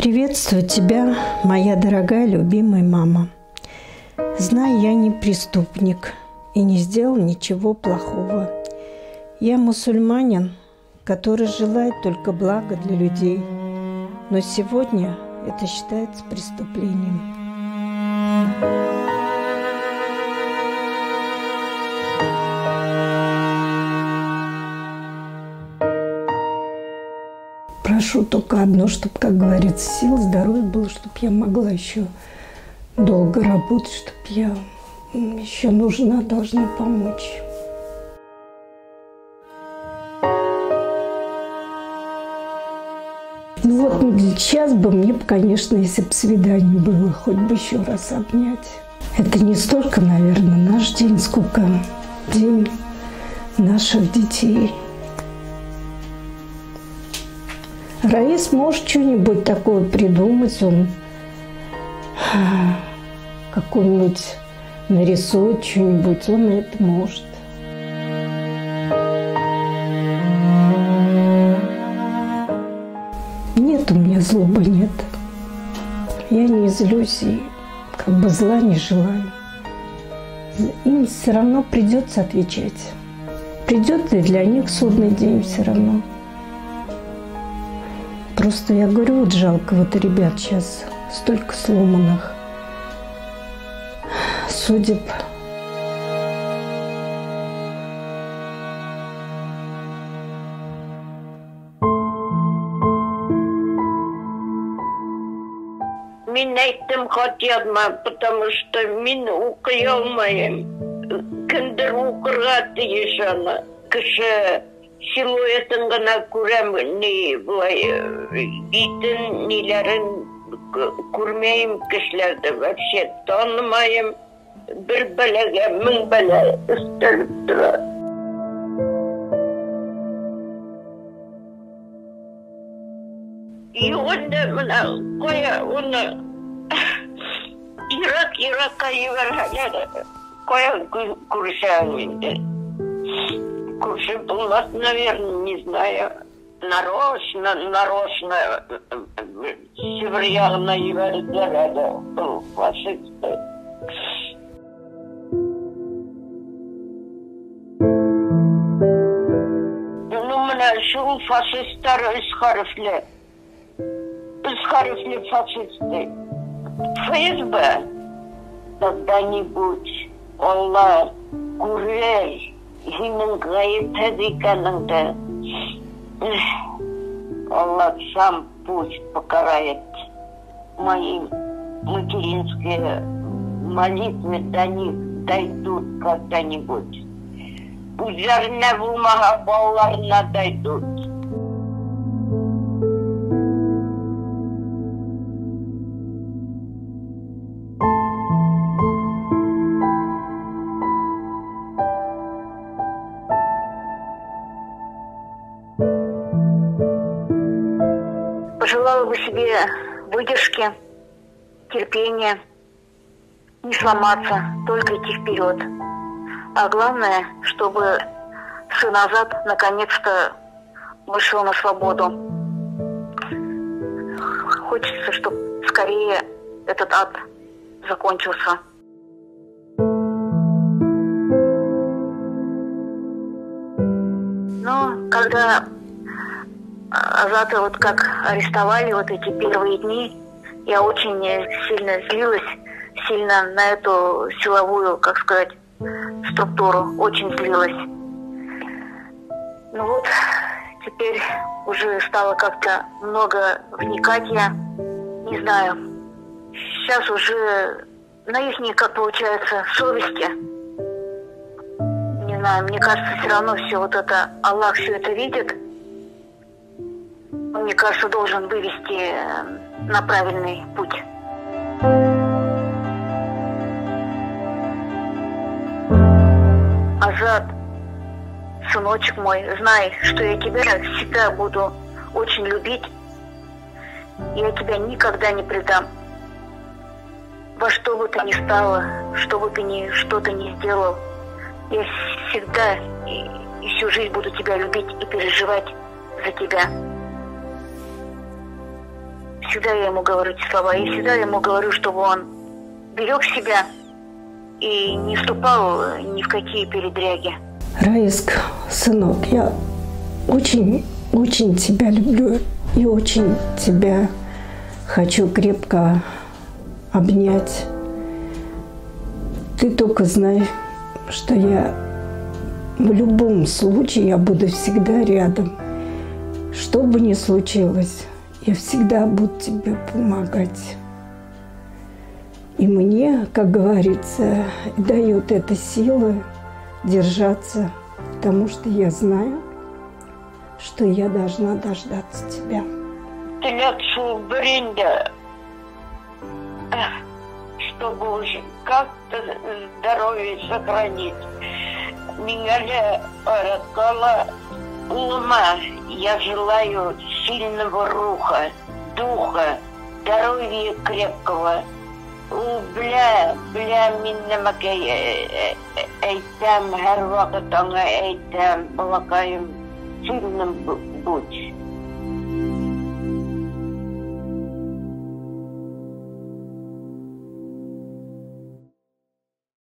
Приветствую тебя, моя дорогая, любимая мама. Знай, я не преступник и не сделал ничего плохого. Я мусульманин, который желает только блага для людей. Но сегодня это считается преступлением. Прошу только одно, чтобы, как говорится, сил, здоровья было, чтобы я могла еще долго работать, чтобы я еще нужна, должна помочь. Ну вот сейчас бы мне, конечно, если бы свидание было, хоть бы еще раз обнять. Это не столько, наверное, наш день, сколько день наших детей. Раис может что-нибудь такое придумать, он какой-нибудь нарисует что-нибудь, он это может. Нет у меня злобы, нет. Я не злюсь и как бы зла не желаю. Им все равно придется отвечать. Придет и для них судный день все равно. Просто я говорю, вот жалко вот ребят сейчас, столько сломанных судеб. Мен айттым хат язма, потому что мен укый алмайым. Кімдір укырға тиіш аны. Кіші силуэтін ғана көрем, не бұлай итін, нелерін көрмейім кішілерді. Вообще танымайым. Бір бәлеге мың бәле үстеліп тұра. И онда мына қоя, оны Иракқа ебәргәләр. Қоя күршәңінде. Кушай булмас, наверное, не знаю. Нарочно север ягына ебәрделәр был фашисты. Ну, менә шул фашисттар үз хәрефле фашисты. ФСБ когда-нибудь Алла күрер. Синең гаепле икәнеңдә. Аллах сам пусть покарает мои материнские молитвы до них дойдут когда-нибудь. Үзләренә булмага балаларына дойдут. Пожелала бы себе выдержки, терпения, не сломаться, только идти вперед. А главное, чтобы сын Азат наконец-то вышел на свободу. Хочется, чтобы скорее этот ад закончился. Но когда Азата вот как арестовали вот эти первые дни, я очень сильно злилась, сильно на эту силовую, как сказать, структуру, очень злилась. Ну вот, теперь уже стало как-то много вникать я, не знаю. Сейчас уже на их, как получается, совести. Не знаю, мне кажется, все равно все вот это, Аллах все это видит. Он, мне кажется, должен вывести на правильный путь. Азат, сыночек мой, знай, что я тебя всегда буду очень любить. Я тебя никогда не предам. Во что бы ты ни стала, что бы ты что-то ни сделал, я всегда и всю жизнь буду тебя любить и переживать за тебя. Всегда я ему говорю эти слова. И всегда ему говорю, чтобы он берег себя и не вступал ни в какие передряги. Раиска, сынок, я очень тебя люблю и очень тебя хочу крепко обнять. Ты только знай, что я в любом случае я буду всегда рядом. Что бы ни случилось, я всегда буду тебе помогать. И мне, как говорится, дает эта сила держаться, потому что я знаю, что я должна дождаться тебя. Телятшу бренда, чтобы уже как-то здоровье сохранить. Меня раскала ума. Я желаю сильного духа, здоровья крепкого. Бля, миннамакай әйтәм, һәр вакыт аңа әйтәм, балакаем, сильным будь.